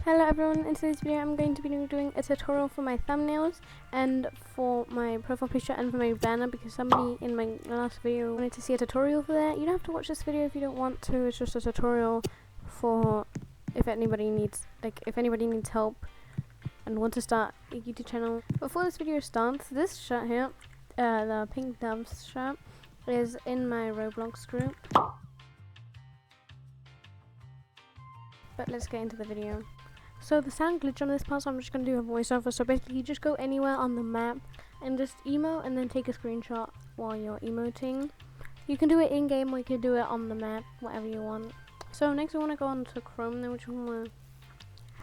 Hello everyone, in today's video I'm going to be doing a tutorial for my thumbnails and for my profile picture and for my banner, because somebody in my last video wanted to see a tutorial for that. You don't have to watch this video if you don't want to. It's just a tutorial for if anybody needs help and want to start a YouTube channel. Before this video starts, this shirt here, the Pink Doves shirt, is in my Roblox group. But let's get into the video. So the sound glitch on this part, so I'm just going to do a voiceover. So basically you just go anywhere on the map and just emote and then take a screenshot while you're emoting. You can do it in game or you can do it on the map, whatever you want. So next we want to go on to Chrome, then which we want to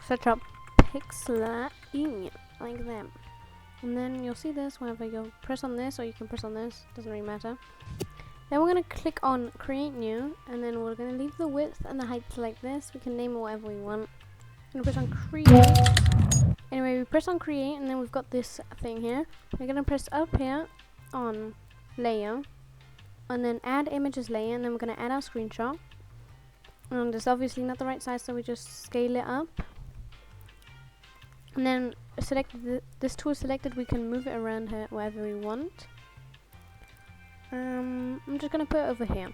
search up Pixlr like that. And then you'll see this whenever you press on this, or you can press on this, doesn't really matter. Then we're going to click on create new, and then we're going to leave the width and the height like this. We can name it whatever we want. I'm going to press on create. Anyway, we press on create, and then we've got this thing here. We're going to press up here on layer, and then add images layer, and then we're going to add our screenshot. And it's obviously not the right size, so we just scale it up. And then select this tool selected, we can move it around here wherever we want. I'm just going to put it over here.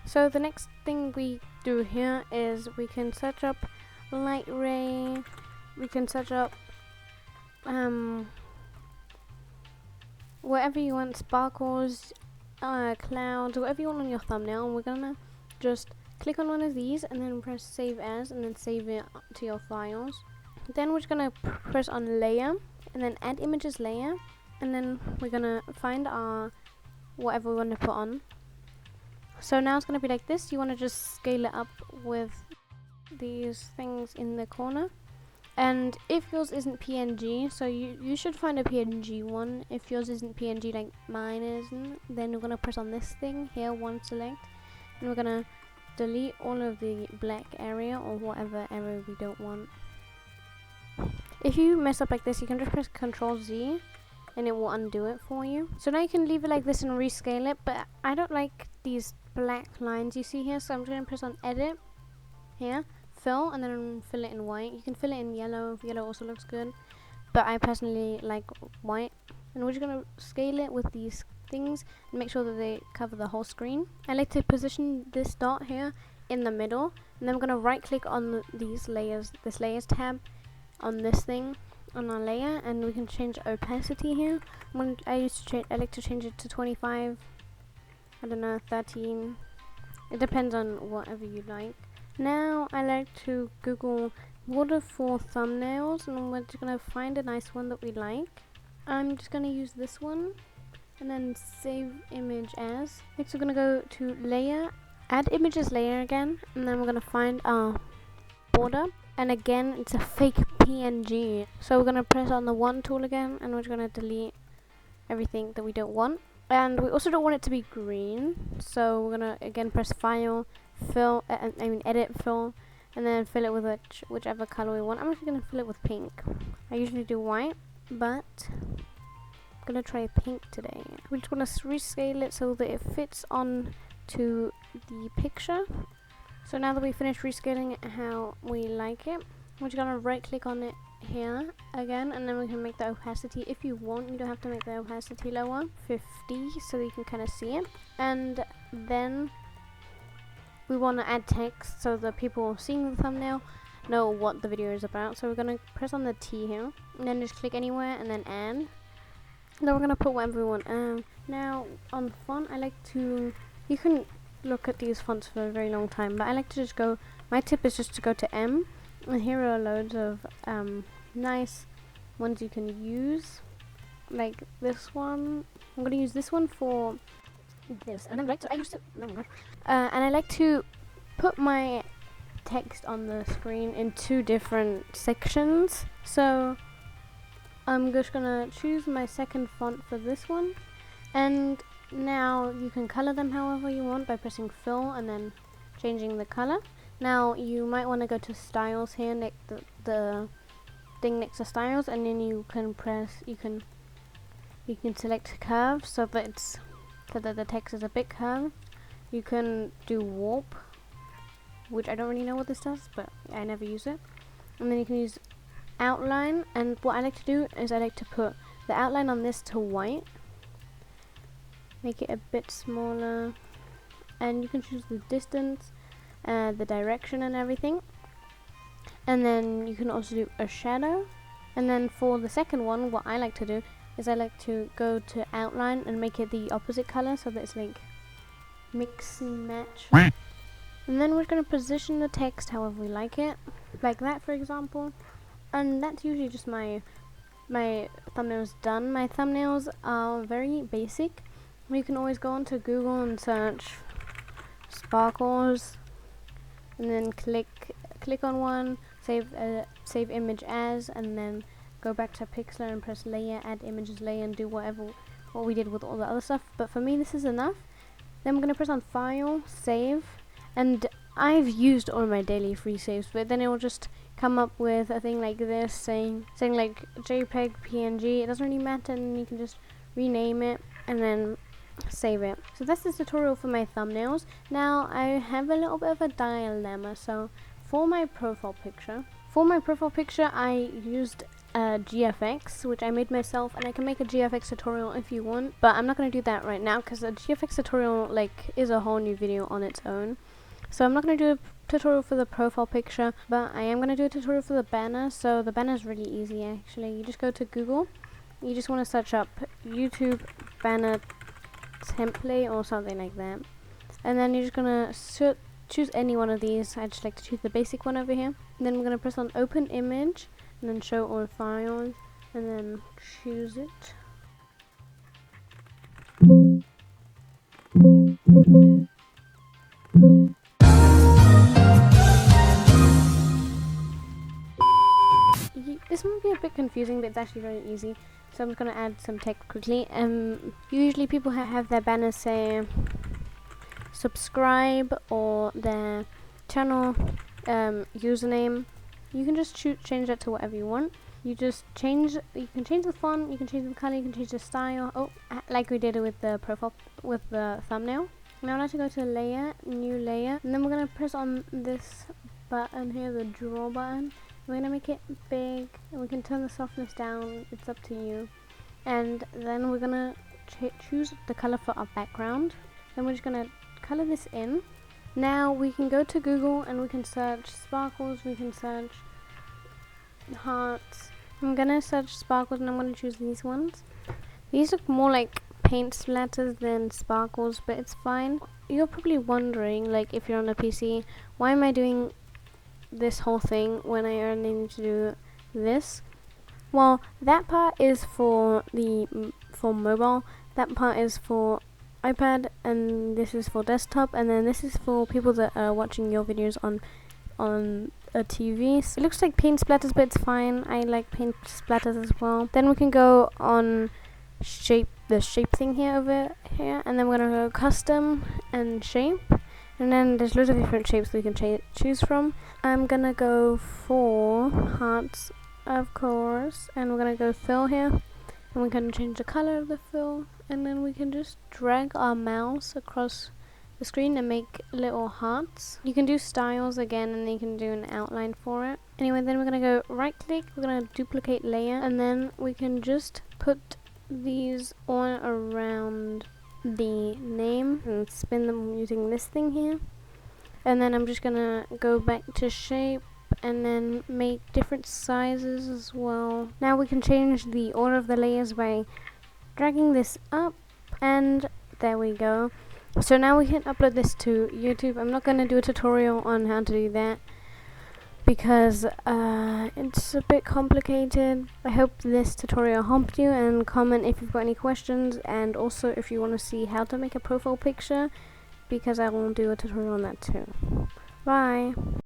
So the next thing we do here is we can search up light ray, we can search up whatever you want, sparkles, clouds, whatever you want on your thumbnail. And we're gonna just click on one of these and then press save as, and then save it to your files. Then we're just gonna press on layer and then add images layer, and then we're gonna find our whatever we want to put on. So now it's going to be like this. You want to just scale it up with these things in the corner. And if yours isn't PNG, so you should find a PNG one. If yours isn't PNG like mine isn't, then we're going to press on this thing here, one select, and we're going to delete all of the black area or whatever area we don't want. If you mess up like this, you can just press Ctrl Z and it will undo it for you. So now you can leave it like this and rescale it, but I don't like these black lines you see here, so I'm just going to press on edit here, fill, and then fill it in white. You can fill it in yellow. Yellow also looks good, but I personally like white. And we're just going to scale it with these things and make sure that they cover the whole screen. I like to position this dot here in the middle, and then I'm going to right click on these layers, this layers tab on this thing on our layer, and we can change opacity here. I like to change it to 25, I don't know, 13. It depends on whatever you like. Now I like to Google waterfall thumbnails, and we're just gonna find a nice one that we like. I'm just gonna use this one and then save image as. Next we're gonna go to layer, add images layer again, and then we're gonna find our border, and again it's a fake PNG. So we're gonna press on the one tool again, and we're just gonna delete everything that we don't want. And we also don't want it to be green, so we're gonna again press file, fill, edit, fill, and then fill it with whichever color we want. I'm actually gonna fill it with pink. I usually do white, but I'm gonna try pink today. We just wanna rescale it so that it fits on to the picture. So now that we finished rescaling it how we like it, we're just gonna right click on it here again, and then we can make the opacity, if you want, you don't have to make the opacity lower, 50, so you can kind of see it. And then we want to add text so that people seeing the thumbnail know what the video is about. So we're going to press on the T here, and then just click anywhere and then add. And then we're going to put whatever we want. Now on font, I like to, you can look at these fonts for a very long time, but I like to just go, my tip is just to go to M, and here are loads of nice ones you can use, like this one. I'm going to use this one for this, and I like to put my text on the screen in two different sections. So I'm just gonna choose my second font for this one, and now you can color them however you want by pressing fill and then changing the color. Now you might want to go to styles here, the thing next to styles, and then you can press, you can select curve so that the text is a bit curved. You can do warp, which I don't really know what this does, but I never use it. And then you can use outline, and what I like to do is I like to put the outline on this to white, make it a bit smaller, and you can choose the distance, the direction and everything. And then you can also do a shadow. And then for the second one, what I like to do is I like to go to outline and make it the opposite color, so that it's like mix and match. And then we're going to position the text however we like it, like that for example. And that's usually just my thumbnails done. My thumbnails are very basic. You can always go onto Google and search sparkles, and then click on one, save image as, and then go back to Pixlr and press layer, add images layer, and do what we did with all the other stuff. But for me this is enough. Then we're going to press on file, save, and I've used all my daily free saves, but then it will just come up with a thing like this saying like JPEG, PNG, it doesn't really matter, and you can just rename it and then save it. So that's the tutorial for my thumbnails. Now I have a little bit of a dilemma. So for my profile picture I used GFX, which I made myself, and I can make a GFX tutorial if you want, but I'm not going to do that right now because a GFX tutorial is a whole new video on its own. So I'm not going to do a tutorial for the profile picture, but I am going to do a tutorial for the banner. So the banner is really easy actually. You just go to Google, you just want to search up YouTube banner template or something like that, and then you're just going to choose any one of these. I just like to choose the basic one over here. And then we're going to press on open image, and then show all files, and then choose it. This might be a bit confusing, but it's actually very easy. So I'm just going to add some text quickly. Usually people have their banners say subscribe or their channel username. You can just change that to whatever you want. You can change the font, you can change the color, you can change the style, like we did with the profile, with the thumbnail. Now I'd like to go to layer, new layer, and then we're going to press on this button here, the draw button. We're going to make it big, and we can turn the softness down, it's up to you. And then we're going to choose the color for our background. Then we're just going to color this in. Now we can go to Google and we can search sparkles, we can search hearts. I'm going to search sparkles and I'm going to choose these ones. These look more like paint splatters than sparkles, but it's fine. You're probably wondering, like if you're on a PC, why am I doing this whole thing when I only need to do this? Well, that part is for mobile, that part is for iPad, and this is for desktop, and then this is for people that are watching your videos on a TV. So it looks like paint splatters, but it's fine. I like paint splatters as well. Then we can go on the shape thing here over here, and then we're gonna go custom and shape, and then there's loads of different shapes we can choose from. I'm gonna go for hearts, of course, and we're gonna go fill here, and we can change the color of the fill, and then we can just drag our mouse across the screen and make little hearts. You can do styles again, and then you can do an outline for it. Anyway, then we're gonna go right click, we're gonna duplicate layer, and then we can just put these on around the name and spin them using this thing here. And then I'm just gonna go back to shape and then make different sizes as well. Now we can change the order of the layers by dragging this up, and there we go. So now we can upload this to YouTube. I'm not going to do a tutorial on how to do that because it's a bit complicated. I hope this tutorial helped you, and comment if you've got any questions, and also if you want to see how to make a profile picture, because I will do a tutorial on that too. Bye!